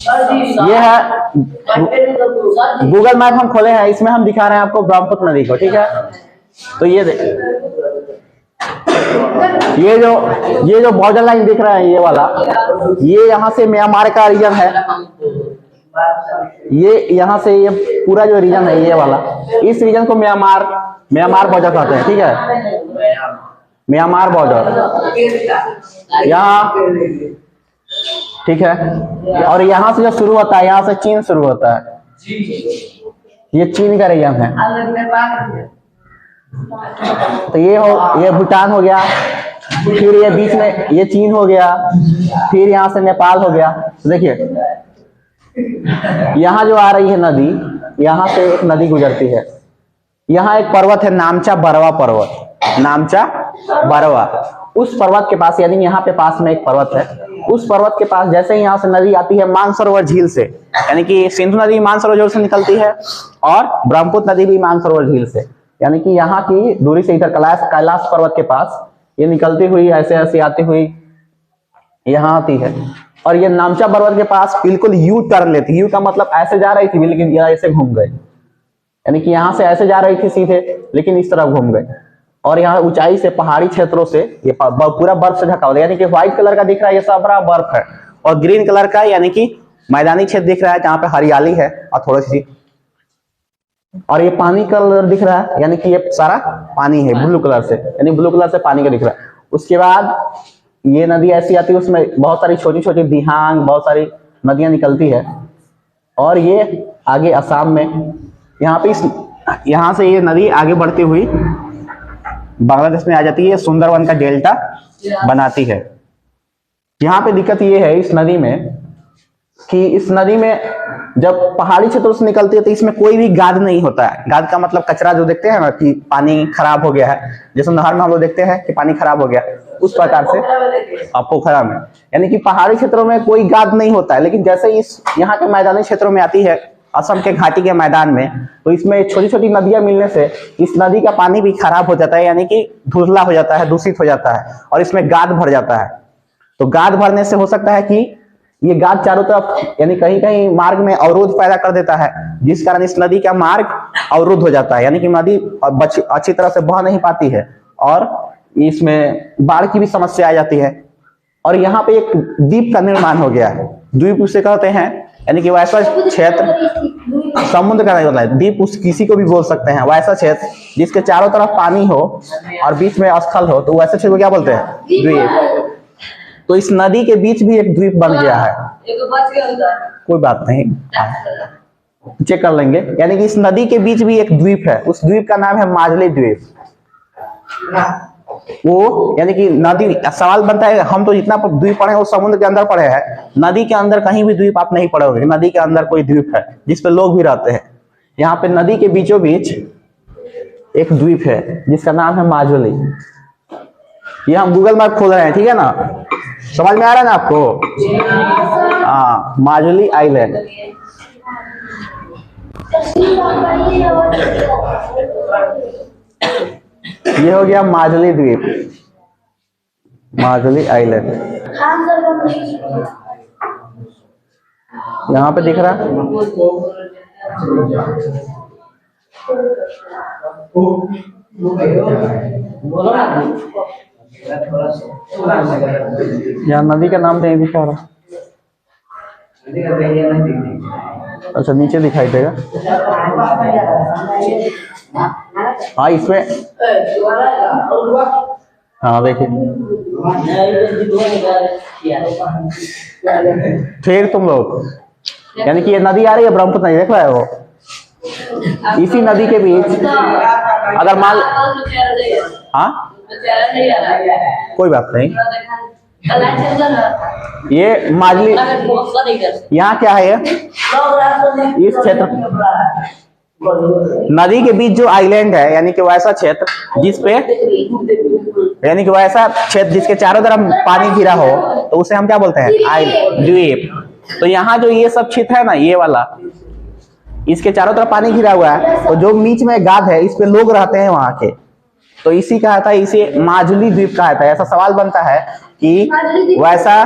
ये है Google map हम खोले हैं, इसमें हम दिखा रहे हैं आपको ब्रह्मपुत्र नदी को, ठीक है। तो ये जो बॉर्डर लाइन दिख रहा है ये वाला, ये यहाँ से म्यांमार का रीजन है। ये यहाँ से ये पूरा जो रीजन है ये वाला, इस रीजन को म्यांमार बॉर्डर कहते हैं, ठीक है। म्यांमार बॉर्डर यहाँ, ठीक है। और यहाँ से जो शुरू होता है, यहाँ से चीन शुरू होता है, ये चीन का रीजन है। तो ये भूटान हो गया, फिर ये बीच में ये चीन हो गया, फिर यहाँ से नेपाल हो गया। तो देखिए यहाँ जो आ रही है नदी, यहाँ से एक नदी गुजरती है। यहाँ एक पर्वत है नामचा बरवा पर्वत, नामचा बरवा। उस पर्वत के पास, यानी यहाँ पे पास में एक पर्वत है, उस पर्वत के पास जैसे ही यहाँ से नदी आती है मानसरोवर झील से, यानी कि सिंधु नदी मानसरोवर झील से निकलती है और ब्रह्मपुत्र नदी भी मानसरोवर झील से, यानी कि यहाँ की दूरी से इधर कैलाश पर्वत के पास ये निकलती हुई ऐसे ऐसे आती हुई यहाँ आती है। और ये नामचा पर्वत के पास बिल्कुल यू टर्न लेती है। यू का मतलब ऐसे जा रही थी लेकिन ऐसे घूम गए, यानी कि यहाँ से ऐसे जा रही थी सीधे लेकिन इस तरफ घूम गए। और यहाँ ऊंचाई से, पहाड़ी क्षेत्रों से ये पूरा बर्फ से ढका हुआ है, यानी कि व्हाइट कलर का दिख रहा है ये सब बड़ा बर्फ है, और ग्रीन कलर का यानी कि मैदानी क्षेत्र दिख रहा है जहाँ पे हरियाली है और थोड़ी सी, और ये पानी कलर दिख रहा है, यानी कि ये सारा पानी है ब्लू कलर से, यानी ब्लू कलर से पानी का दिख रहा है। उसके बाद ये नदी ऐसी आती है, उसमें बहुत सारी छोटी छोटी दिहांग, बहुत सारी नदियां निकलती है। और ये आगे असम में, यहाँ पे यहाँ से ये नदी आगे बढ़ती हुई बांग्लादेश में आ जाती है, सुंदरवन का डेल्टा बनाती है। यहाँ पे दिक्कत ये है इस नदी में कि इस नदी में जब पहाड़ी क्षेत्रों से निकलती है तो इसमें कोई भी गाद नहीं होता है। गाद का मतलब कचरा जो देखते हैं ना कि पानी खराब हो गया है, जैसे नहर में हम लोग देखते हैं कि पानी खराब हो गया, उस प्रकार से पोखरा में, यानी कि पहाड़ी क्षेत्रों में कोई गाद नहीं होता है। लेकिन जैसे इस यहाँ के मैदानी क्षेत्रों में आती है, असम के घाटी के मैदान में, तो इसमें छोटी छोटी नदियां मिलने से इस नदी का पानी भी खराब हो जाता है, यानी कि धुंधला हो जाता है, दूषित हो जाता है, और इसमें गाद भर जाता है। तो गाद भरने से हो सकता है कि ये गाद चारों तरफ, यानी कहीं कहीं मार्ग में अवरोध पैदा कर देता है, जिस कारण इस नदी का मार्ग अवरुद्ध हो जाता है, यानी कि नदी अच्छी तरह से बह नहीं पाती है और इसमें बाढ़ की भी समस्या आ जाती है। और यहाँ पे एक द्वीप का निर्माण हो गया है। द्वीप उसे कहते हैं, यानी कि वैसा क्षेत्र, समुद्र का नहीं होता है, द्वीप उस किसी को भी बोल सकते हैं, वैसा क्षेत्र जिसके चारों तरफ पानी हो और बीच में स्थल हो, तो वैसे क्षेत्र को क्या बोलते हैं? द्वीप। तो इस नदी के बीच भी एक द्वीप बन गया है, कोई बात नहीं, चेक कर लेंगे। यानी कि इस नदी के बीच भी एक द्वीप है, उस द्वीप का नाम है माजुली द्वीप। वो यानी कि नदी, सवाल बनता है, हम तो जितना द्वीप पढ़े वो समुद्र के अंदर पढ़े हैं, नदी के अंदर कहीं भी द्वीप आप नहीं पढ़ोगे। नदी के अंदर कोई द्वीप है जिसपे लोग भी रहते हैं। यहाँ पे नदी के बीचों बीच एक द्वीप है जिसका नाम है माजुली। ये हम गूगल मैप खोल रहे हैं, ठीक है ना, समझ में आ रहा है ना आपको? हाँ, माजुली आइलैंड। ये हो गया माजुली द्वीप, माजुली आइलैंड। यहाँ पे दिख रहा है, यहाँ नदी का नाम नहीं दिखा रहा। अच्छा, नीचे दिखाई देगा। हाँ, इसमें, हाँ देखिए, फिर तुम लोग, यानी कि ये नदी आ रही है ब्रह्मपुत्र नदी, देख रहा है वो, इसी नदी के बीच अगर मान, हाँ कोई बात नहीं, ये माजुली, यहाँ क्या है, इस क्षेत्र नदी के बीच जो आइलैंड है, यानी कि वैसा क्षेत्र जिसपे, यानी कि वैसा क्षेत्र जिसके चारों तरफ पानी घिरा हो, तो उसे हम क्या बोलते हैं? आइलैंड, द्वीप। तो यहाँ जो ये सब क्षेत्र है ना, ये वाला, इसके चारों तरफ पानी घिरा हुआ है, तो जो बीच में गाद है, इस पे लोग रहते हैं वहां के, तो इसी कहा था, इसे माजुली द्वीप कहा था। ऐसा सवाल बनता है कि वैसा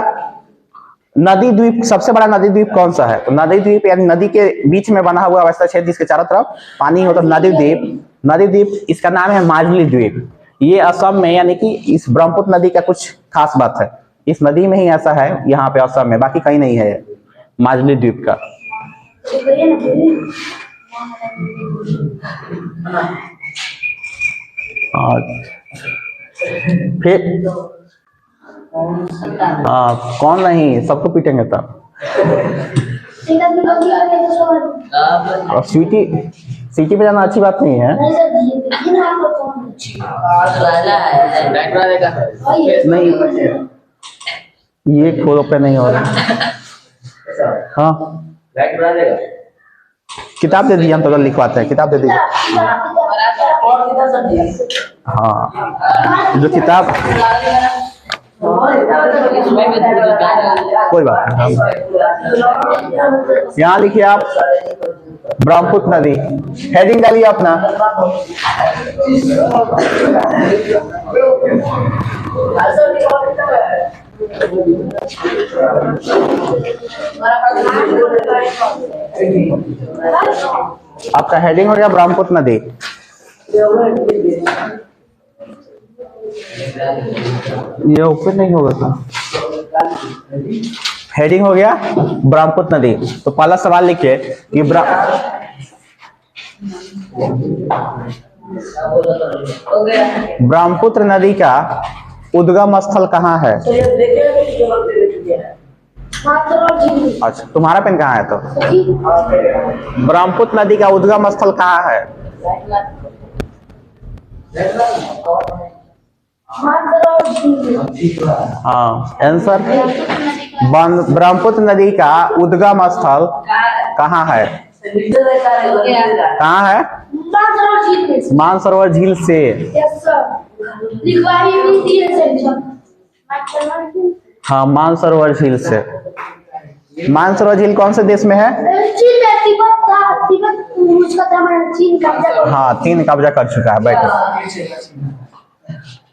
नदी द्वीप, सबसे बड़ा नदी द्वीप कौन सा है? तो नदी द्वीप यानी नदी के बीच में बना हुआ अवस्था क्षेत्र जिसके चारों तरफ पानी होता है, नदी द्वीप। नदी द्वीप इसका नाम है माजुली द्वीप। ये असम में, यानी कि इस ब्रह्मपुत्र नदी का कुछ खास बात है, इस नदी में ही ऐसा है यहाँ पे असम में, बाकी कहीं नहीं है माजुली द्वीप का। फिर कौन नहीं, सबको पीटेंगे तब। और सिटी पे जाना अच्छी बात नहीं है। नहीं, ये खोलो पे नहीं हो रहा। हाँ, किताब दे दीजिए, हम तो लिखवाते हैं, किताब दे दीजिए। हाँ, जो किताब, कोई बात नहीं, यहाँ लिखिए आप ब्रह्मपुत्र नदी, हेडिंग डालिए अपना। आपका हेडिंग हो गया ब्रह्मपुत्र नदी। ये ऊपर नहीं होगा था, हेडिंग हो गया ब्रह्मपुत्र नदी। तो पहला सवाल लिखिए कि ब्रह्मपुत्र नदी का उद्गम स्थल कहाँ है? अच्छा, तुम्हारा पेन कहाँ है? तो ब्रह्मपुत्र नदी का उद्गम स्थल कहाँ है? हाँ, आंसर ब्रह्मपुत्र नदी का उद्गम स्थल कहाँ है? कहाँ है? मानसरोवर झील से। हाँ, मानसरोवर झील से। मानसरोवर झील कौन से देश में है? हाँ, चीन कब्जा कर चुका है। बैठो।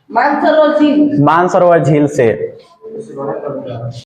मानसरोवर झील से।